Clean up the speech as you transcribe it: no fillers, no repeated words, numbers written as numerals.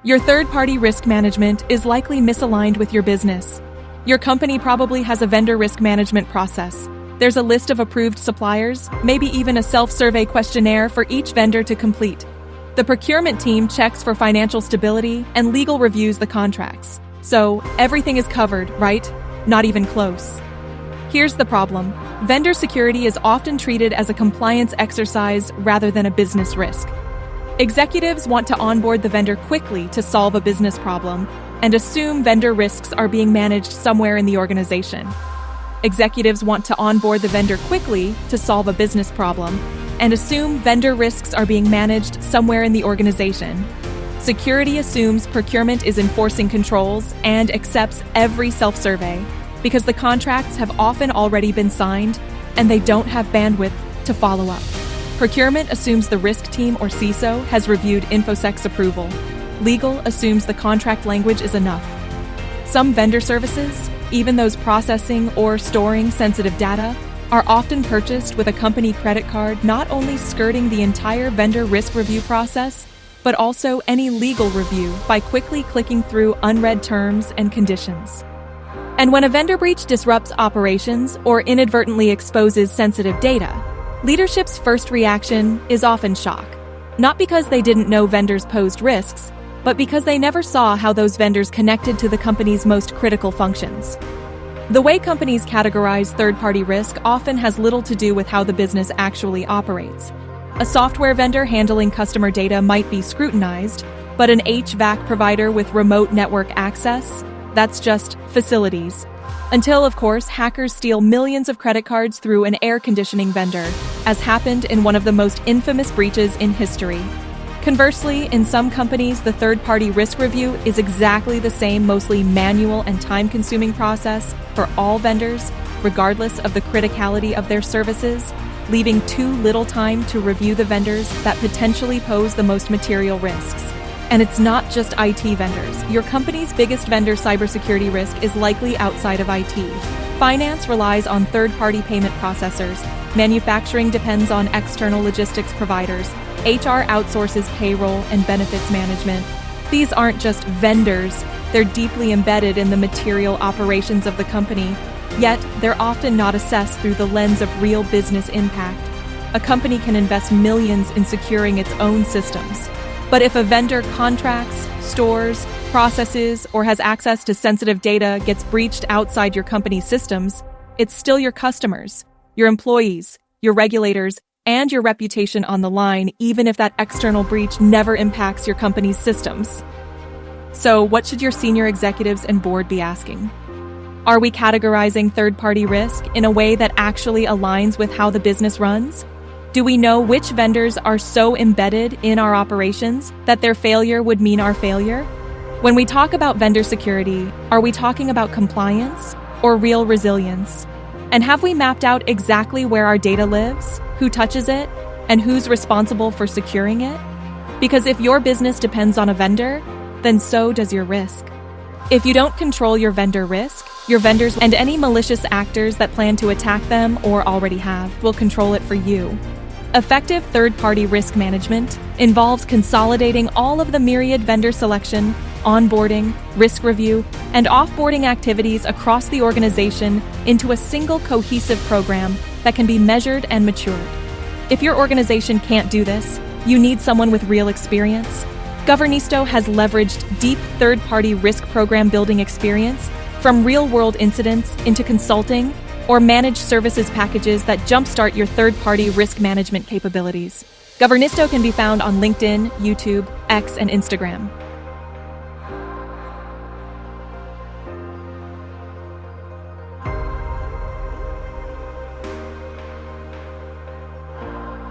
Your third-party risk management is likely misaligned with your business. Your company probably has a vendor risk management process. There's a list of approved suppliers, maybe even a self-survey questionnaire for each vendor to complete. The procurement team checks for financial stability and legal reviews the contracts. So, everything is covered, right? Not even close. Here's the problem. Vendor security is often treated as a compliance exercise rather than a business risk. Executives want to onboard the vendor quickly to solve a business problem and assume vendor risks are being managed somewhere in the organization. Executives want to onboard the vendor quickly to solve a business problem and assume vendor risks are being managed somewhere in the organization. Security assumes procurement is enforcing controls and accepts every self-survey because the contracts have often already been signed and they don't have bandwidth to follow up. Procurement assumes the risk team or CISO has reviewed InfoSec's approval. Legal assumes the contract language is enough. Some vendor services, even those processing or storing sensitive data, are often purchased with a company credit card, not only skirting the entire vendor risk review process, but also any legal review by quickly clicking through unread terms and conditions. And when a vendor breach disrupts operations or inadvertently exposes sensitive data, leadership's first reaction is often shock. Not because they didn't know vendors posed risks, but because they never saw how those vendors connected to the company's most critical functions. The way companies categorize third-party risk often has little to do with how the business actually operates. A software vendor handling customer data might be scrutinized, but an HVAC provider with remote network access, that's just facilities. Until, of course, hackers steal millions of credit cards through an air conditioning vendor, as happened in one of the most infamous breaches in history. Conversely, in some companies, the third-party risk review is exactly the same, mostly manual and time-consuming process for all vendors, regardless of the criticality of their services, leaving too little time to review the vendors that potentially pose the most material risks. And it's not just IT vendors. Your company's biggest vendor cybersecurity risk is likely outside of IT. Finance relies on third-party payment processors. Manufacturing depends on external logistics providers. HR outsources payroll and benefits management. These aren't just vendors, they're deeply embedded in the material operations of the company, yet they're often not assessed through the lens of real business impact. A company can invest millions in securing its own systems. But if a vendor contracts, stores, processes, or has access to sensitive data gets breached outside your company's systems, it's still your customers, your employees, your regulators, and your reputation on the line, even if that external breach never impacts your company's systems. So, what should your senior executives and board be asking? Are we categorizing third-party risk in a way that actually aligns with how the business runs? Do we know which vendors are so embedded in our operations that their failure would mean our failure? When we talk about vendor security, are we talking about compliance or real resilience? And have we mapped out exactly where our data lives, who touches it, and who's responsible for securing it? Because if your business depends on a vendor, then so does your risk. If you don't control your vendor risk, your vendors and any malicious actors that plan to attack them or already have will control it for you. Effective third-party risk management involves consolidating all of the myriad vendor selection, onboarding, risk review, and offboarding activities across the organization into a single cohesive program that can be measured and matured. If your organization can't do this, you need someone with real experience. Governisto has leveraged deep third-party risk program building experience from real-world incidents into consulting or managed services packages that jumpstart your third-party risk management capabilities. Governisto can be found on LinkedIn, YouTube, X, and Instagram.